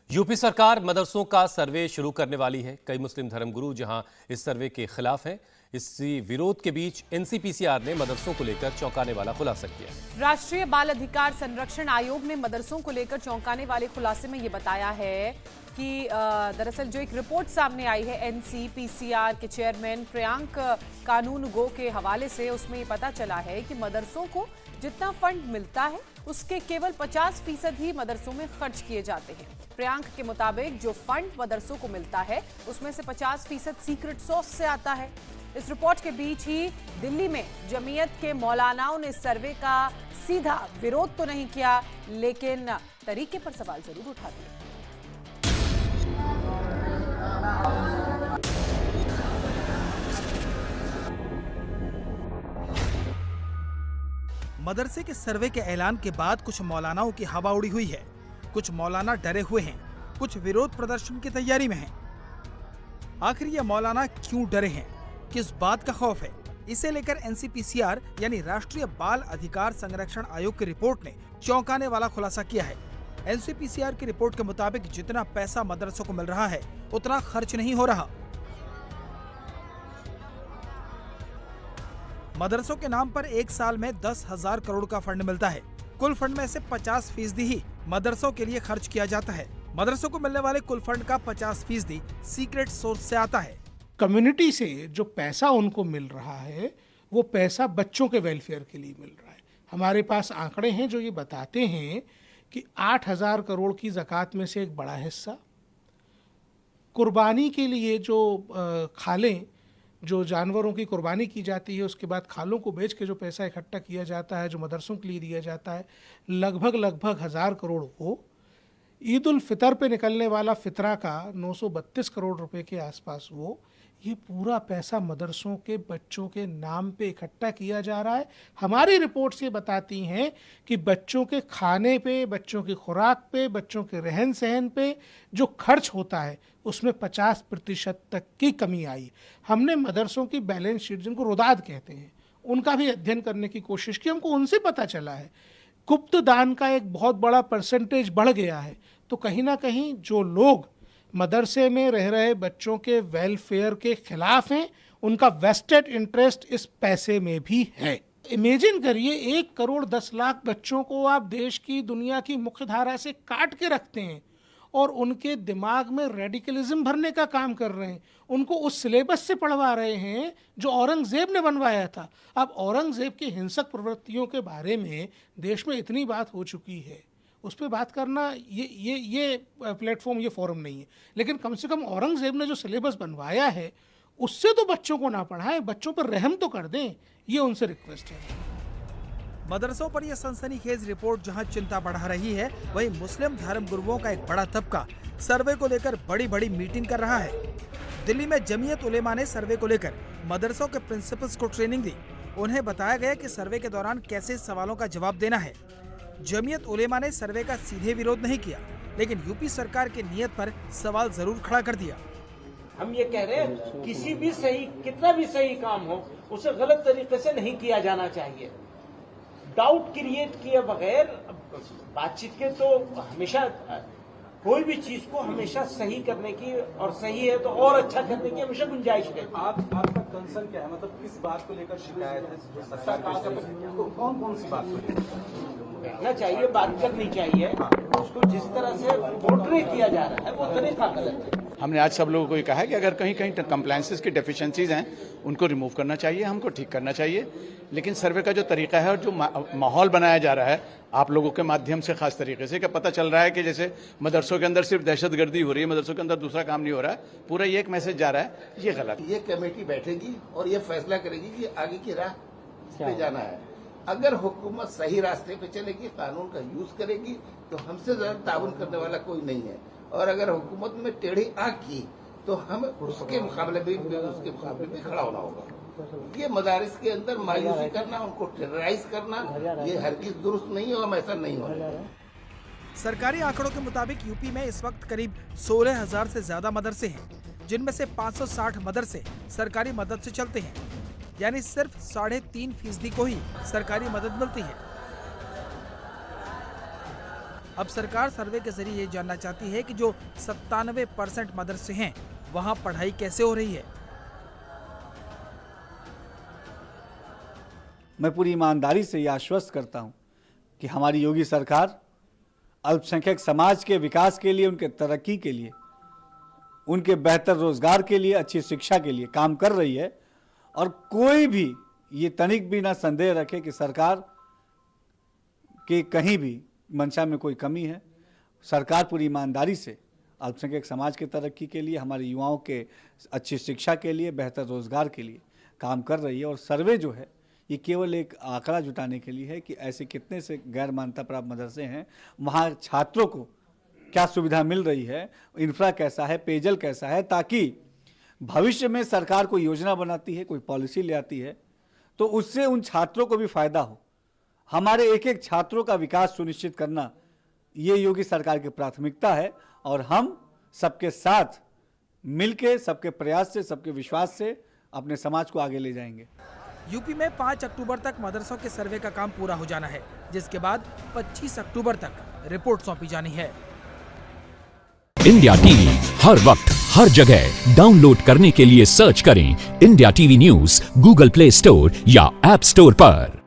UP सरकार मदरसों का सर्वे शुरू करने वाली है। कई मुस्लिम धर्मगुरु जहां इस सर्वे के खिलाफ हैं, इसी विरोध के बीच एनसीपीसीआर ने मदरसों को लेकर चौंकाने वाला खुलासा किया है। राष्ट्रीय बाल अधिकार संरक्षण आयोग ने मदरसों को लेकर चौंकाने वाले खुलासे में ये बताया है कि दरअसल जो एक रिपोर्ट सामने आई है एनसीपीसीआर के चेयरमैन प्रियांक कानूनगो के हवाले से, उसमें ये पता चला है कि मदरसों को जितना फंड मिलता है उसके केवल 50% ही मदरसों में खर्च किए जाते हैं। प्रियांक के मुताबिक जो फंड मदरसों को मिलता है उसमें से 50% सीक्रेट सोर्स से आता है। इस रिपोर्ट के बीच ही दिल्ली में जमीयत के मौलानाओं ने सर्वे का सीधा विरोध तो नहीं किया, लेकिन तरीके पर सवाल जरूर उठा दिए। मदरसे के सर्वे के ऐलान के बाद कुछ मौलानाओं की हवा उड़ी हुई है। कुछ मौलाना डरे हुए हैं, कुछ विरोध प्रदर्शन की तैयारी में हैं। आखिर ये मौलाना क्यों डरे हैं, किस बात का खौफ है, इसे लेकर एनसीपीसीआर यानी राष्ट्रीय बाल अधिकार संरक्षण आयोग की रिपोर्ट ने चौंकाने वाला खुलासा किया है। एनसीपीसीआर की रिपोर्ट के मुताबिक जितना पैसा मदरसों को मिल रहा है उतना खर्च नहीं हो रहा। मदरसों के नाम पर एक साल में 10,000 करोड़ का फंड मिलता है। कुल फंड में से 50% ही मदरसों के लिए खर्च किया जाता है। मदरसों को मिलने वाले कुल फंड का 50% सीक्रेट सोर्स से आता है। कम्युनिटी से जो पैसा उनको मिल रहा है वो पैसा बच्चों के वेलफेयर के लिए मिल रहा है। हमारे पास आंकड़े हैं जो ये बताते हैं कि 8,000 करोड़ की ज़कात में से एक बड़ा हिस्सा कुर्बानी के लिए जो खालें, जो जानवरों की कुर्बानी की जाती है, उसके बाद खालों को बेच के जो पैसा इकट्ठा किया जाता है, जो मदरसों के लिए दिया जाता है, लगभग 1,000 करोड़ वो ईद उल फितर पे निकलने वाला फितरा का 932 करोड़ रुपए के आसपास वो, ये पूरा पैसा मदरसों के बच्चों के नाम पे इकट्ठा किया जा रहा है। हमारी रिपोर्ट्स ये बताती हैं कि बच्चों के खाने पे, बच्चों की खुराक पे, बच्चों के रहन सहन पे जो खर्च होता है उसमें 50% तक की कमी आई। हमने मदरसों की बैलेंस शीट, जिनको रुदाद कहते हैं, उनका भी अध्ययन करने की कोशिश की। हमको उनसे पता चला है गुप्त दान का एक बहुत बड़ा परसेंटेज बढ़ गया है। तो कहीं ना कहीं जो लोग मदरसे में रह रहे बच्चों के वेलफेयर के खिलाफ हैं, उनका वेस्टेड इंटरेस्ट इस पैसे में भी है। इमेजिन करिए 1 करोड़ 10 लाख बच्चों को आप देश की, दुनिया की मुख्य धारा से काट के रखते हैं और उनके दिमाग में रेडिकलिज्म भरने का काम कर रहे हैं। उनको उस सिलेबस से पढ़वा रहे हैं जो औरंगजेब ने बनवाया था। अब औरंगजेब की हिंसक प्रवृत्तियों के बारे में देश में इतनी बात हो चुकी है, उस पर बात करना ये प्लेटफॉर्म, ये फोरम नहीं है। लेकिन कम से कम औरंगजेब ने जो सिलेबस बनवाया है उससे तो बच्चों को ना पढ़ाएं, बच्चों पर रहम तो कर दें, ये उनसे रिक्वेस्ट है। मदरसों पर यह सनसनीखेज रिपोर्ट जहां चिंता बढ़ा रही है, वहीं मुस्लिम धर्मगुरुओं का एक बड़ा तबका सर्वे को लेकर बड़ी बड़ी मीटिंग कर रहा है। दिल्ली में जमीयत उलेमा ने सर्वे को लेकर मदरसों के प्रिंसिपल्स को ट्रेनिंग दी। उन्हें बताया गया कि सर्वे के दौरान कैसे सवालों का जवाब देना है। जमीयत उलेमा ने सर्वे का सीधे विरोध नहीं किया, लेकिन यूपी सरकार की नीयत पर सवाल जरूर खड़ा कर दिया। हम ये कह रहे हैं किसी भी सही, कितना भी सही काम हो, उसे गलत तरीके से नहीं किया जाना चाहिए। डाउट क्रिएट किए बगैर बातचीत के तो हमेशा कोई भी चीज को हमेशा सही करने की, और सही है तो और अच्छा करने की हमेशा गुंजाइश है। आपका कंसर्न क्या है, मतलब किस बात को लेकर शिकायत है? जो सरकार कौन कौन सी बात को लेकर कहना चाहिए, बात करनी चाहिए, उसको जिस तरह से पोर्ट्रे किया जा रहा है वो तरीका गलत है। हमने आज सब लोगों को ये कहा है कि अगर कहीं कहीं कंप्लायंसेस की डेफिशिएंसीज हैं उनको रिमूव करना चाहिए, हमको ठीक करना चाहिए। लेकिन सर्वे का जो तरीका है और जो माहौल बनाया जा रहा है आप लोगों के माध्यम से, खास तरीके से, क्या पता चल रहा है कि जैसे मदरसों के अंदर सिर्फ दहशतगर्दी हो रही है, मदरसों के अंदर दूसरा काम नहीं हो रहा है, पूरा ये एक मैसेज जा रहा है, ये गलत। ये कमेटी बैठेगी और ये फैसला करेगी कि आगे की राह पे जाना है। अगर हुकूमत सही रास्ते पे चलेगी, कानून का यूज करेगी, तो हमसे ज्यादा ताउन करने वाला कोई नहीं है। और अगर हुकूमत में टेढ़ी आंख की तो हमें उसके मुकाबले भी खड़ा होना होगा। ये मदारिस के अंदर मायूसी करना, उनको टेरराइज करना, ये हरगिज़ दुरुस्त नहीं है और ऐसा नहीं होना। सरकारी आंकड़ों के मुताबिक यूपी में इस वक्त करीब 16,000 से ज्यादा मदरसे हैं, जिनमें से 560 मदरसे सरकारी मदद से चलते हैं, यानी सिर्फ 3.5% को ही सरकारी मदद मिलती है। अब सरकार सर्वे के जरिए ये जानना चाहती है कि जो 97% मदरसे हैं वहाँ पढ़ाई कैसे हो रही है। मैं पूरी ईमानदारी से यह आश्वस्त करता हूं कि हमारी योगी सरकार अल्पसंख्यक समाज के विकास के लिए, उनके तरक्की के लिए, उनके बेहतर रोजगार के लिए, अच्छी शिक्षा के लिए काम कर रही है। और कोई भी ये तनिक भी ना संदेह रखे कि सरकार के कहीं भी मंशा में कोई कमी है। सरकार पूरी ईमानदारी से अल्पसंख्यक समाज के तरक्की के लिए, हमारे युवाओं के अच्छी शिक्षा के लिए, बेहतर रोजगार के लिए काम कर रही है। और सर्वे जो है ये केवल एक आंकड़ा जुटाने के लिए है कि ऐसे कितने से गैर मान्यता प्राप्त मदरसे हैं, वहाँ छात्रों को क्या सुविधा मिल रही है, इंफ्रा कैसा है, पेयजल कैसा है, ताकि भविष्य में सरकार कोई योजना बनाती है, कोई पॉलिसी ले आती है तो उससे उन छात्रों को भी फायदा हो। हमारे एक एक छात्रों का विकास सुनिश्चित करना ये योगी सरकार की प्राथमिकता है और हम सबके साथ मिलके, सबके प्रयास से, सबके विश्वास से अपने समाज को आगे ले जाएंगे। यूपी में 5 अक्टूबर तक मदरसों के सर्वे का काम पूरा हो जाना है, जिसके बाद 25 अक्टूबर तक रिपोर्ट सौंपी जानी है। इंडिया टीवी हर वक्त हर जगह डाउनलोड करने के लिए सर्च करें India TV news Google play store या ऐप स्टोर पर।